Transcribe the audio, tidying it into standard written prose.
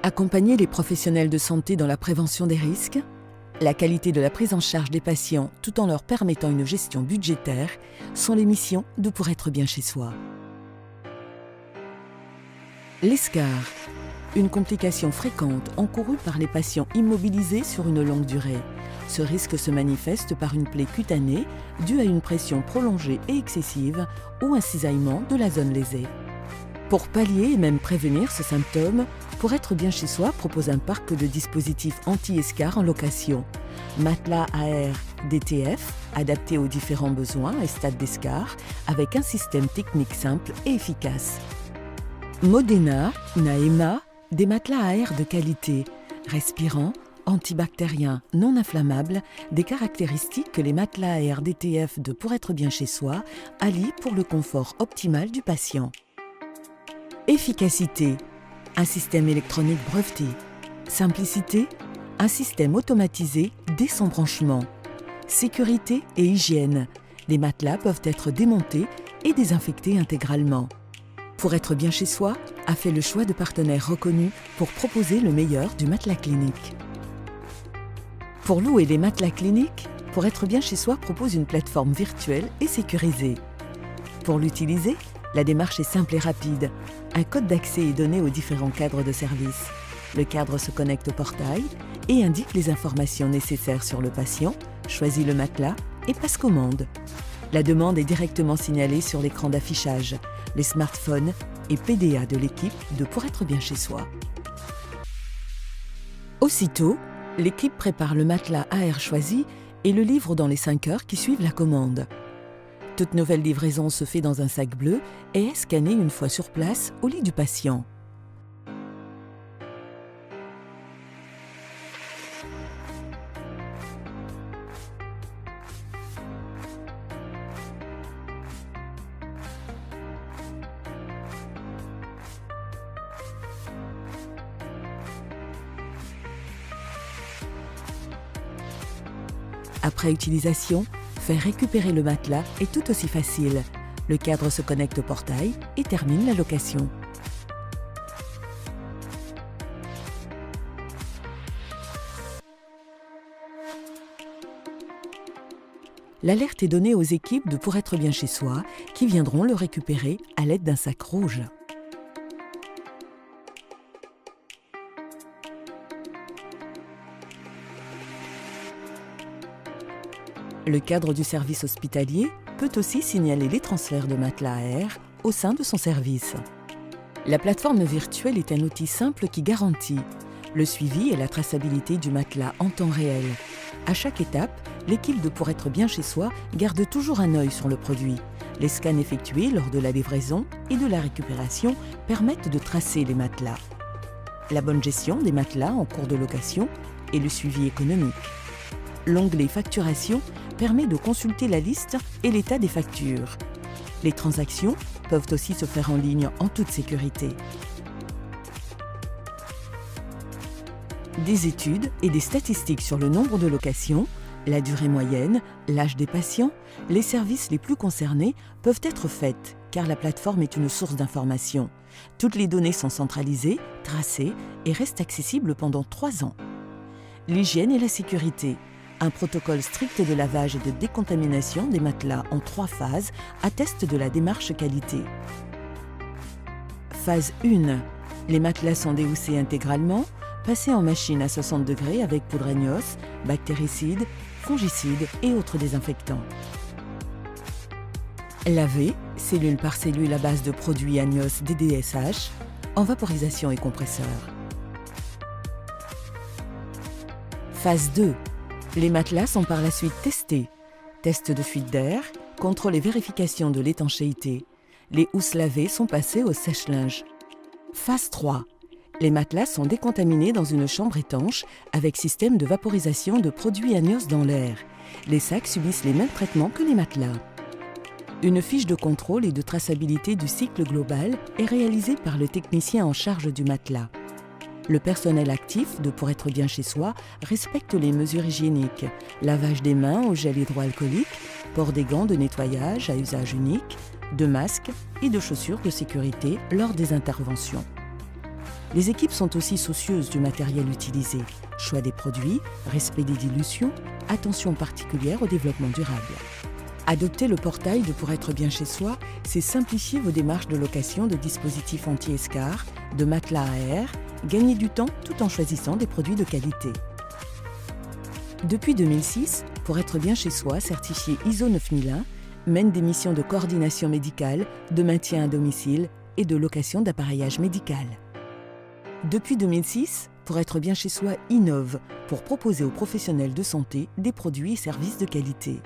Accompagner les professionnels de santé dans la prévention des risques, la qualité de la prise en charge des patients tout en leur permettant une gestion budgétaire sont les missions de Pour être bien chez soi. L'escar, une complication fréquente encourue par les patients immobilisés sur une longue durée. Ce risque se manifeste par une plaie cutanée due à une pression prolongée et excessive ou un cisaillement de la zone lésée. Pour pallier et même prévenir ce symptôme, Pour être bien chez soi propose un parc de dispositifs anti-escar en location. Matelas AR DTF, adapté aux différents besoins et stades d'escar, avec un système technique simple et efficace. Modena, Naema, des matelas AR de qualité, respirants, antibactériens, non inflammables, des caractéristiques que les matelas AR DTF de Pour être bien chez soi allient pour le confort optimal du patient. Efficacité, un système électronique breveté. Simplicité, un système automatisé dès son branchement. Sécurité et hygiène, les matelas peuvent être démontés et désinfectés intégralement. Pour être bien chez soi, a fait le choix de partenaires reconnus pour proposer le meilleur du matelas clinique. Pour louer les matelas cliniques, Pour être bien chez soi propose une plateforme virtuelle et sécurisée. Pour l'utiliser, la démarche est simple et rapide. Un code d'accès est donné aux différents cadres de service. Le cadre se connecte au portail et indique les informations nécessaires sur le patient, choisit le matelas et passe commande. La demande est directement signalée sur l'écran d'affichage, les smartphones et PDA de l'équipe de Pour être bien chez soi. Aussitôt, l'équipe prépare le matelas AR choisi et le livre dans les 5 heures qui suivent la commande. Toute nouvelle livraison se fait dans un sac bleu et est scannée une fois sur place au lit du patient. Après utilisation, faire récupérer le matelas est tout aussi facile. Le cadre se connecte au portail et termine la location. L'alerte est donnée aux équipes de Pour être bien chez soi qui viendront le récupérer à l'aide d'un sac rouge. Le cadre du service hospitalier peut aussi signaler les transferts de matelas AR au sein de son service. La plateforme virtuelle est un outil simple qui garantit le suivi et la traçabilité du matelas en temps réel. À chaque étape, l'équipe de Pour être bien chez soi garde toujours un œil sur le produit. Les scans effectués lors de la livraison et de la récupération permettent de tracer les matelas. La bonne gestion des matelas en cours de location et le suivi économique. L'onglet Facturation permet de consulter la liste et l'état des factures. Les transactions peuvent aussi se faire en ligne en toute sécurité. Des études et des statistiques sur le nombre de locations, la durée moyenne, l'âge des patients, les services les plus concernés peuvent être faites car la plateforme est une source d'information. Toutes les données sont centralisées, tracées et restent accessibles pendant 3 ans. L'hygiène et la sécurité. Un protocole strict de lavage et de décontamination des matelas en 3 phases atteste de la démarche qualité. Phase 1. Les matelas sont déhoussés intégralement, passés en machine à 60 degrés avec poudre Agnos, bactéricides, fongicides et autres désinfectants. Laver, cellule par cellule à base de produits Agnos DDSH, en vaporisation et compresseur. Phase 2. Les matelas sont par la suite testés. Test de fuite d'air, contrôle et vérification de l'étanchéité. Les housses lavées sont passées au sèche-linge. Phase 3. Les matelas sont décontaminés dans une chambre étanche avec système de vaporisation de produits Agnos dans l'air. Les sacs subissent les mêmes traitements que les matelas. Une fiche de contrôle et de traçabilité du cycle global est réalisée par le technicien en charge du matelas. Le personnel actif de Pour être bien chez soi respecte les mesures hygiéniques, lavage des mains au gel hydroalcoolique, port des gants de nettoyage à usage unique, de masques et de chaussures de sécurité lors des interventions. Les équipes sont aussi soucieuses du matériel utilisé. Choix des produits, respect des dilutions, attention particulière au développement durable. Adopter le portail de Pour être bien chez soi, c'est simplifier vos démarches de location de dispositifs anti-escarres, de matelas à air, gagner du temps tout en choisissant des produits de qualité. Depuis 2006, Pour être bien chez soi, certifié ISO 9001, mène des missions de coordination médicale, de maintien à domicile et de location d'appareillage médical. Depuis 2006, Pour être bien chez soi innove pour proposer aux professionnels de santé des produits et services de qualité.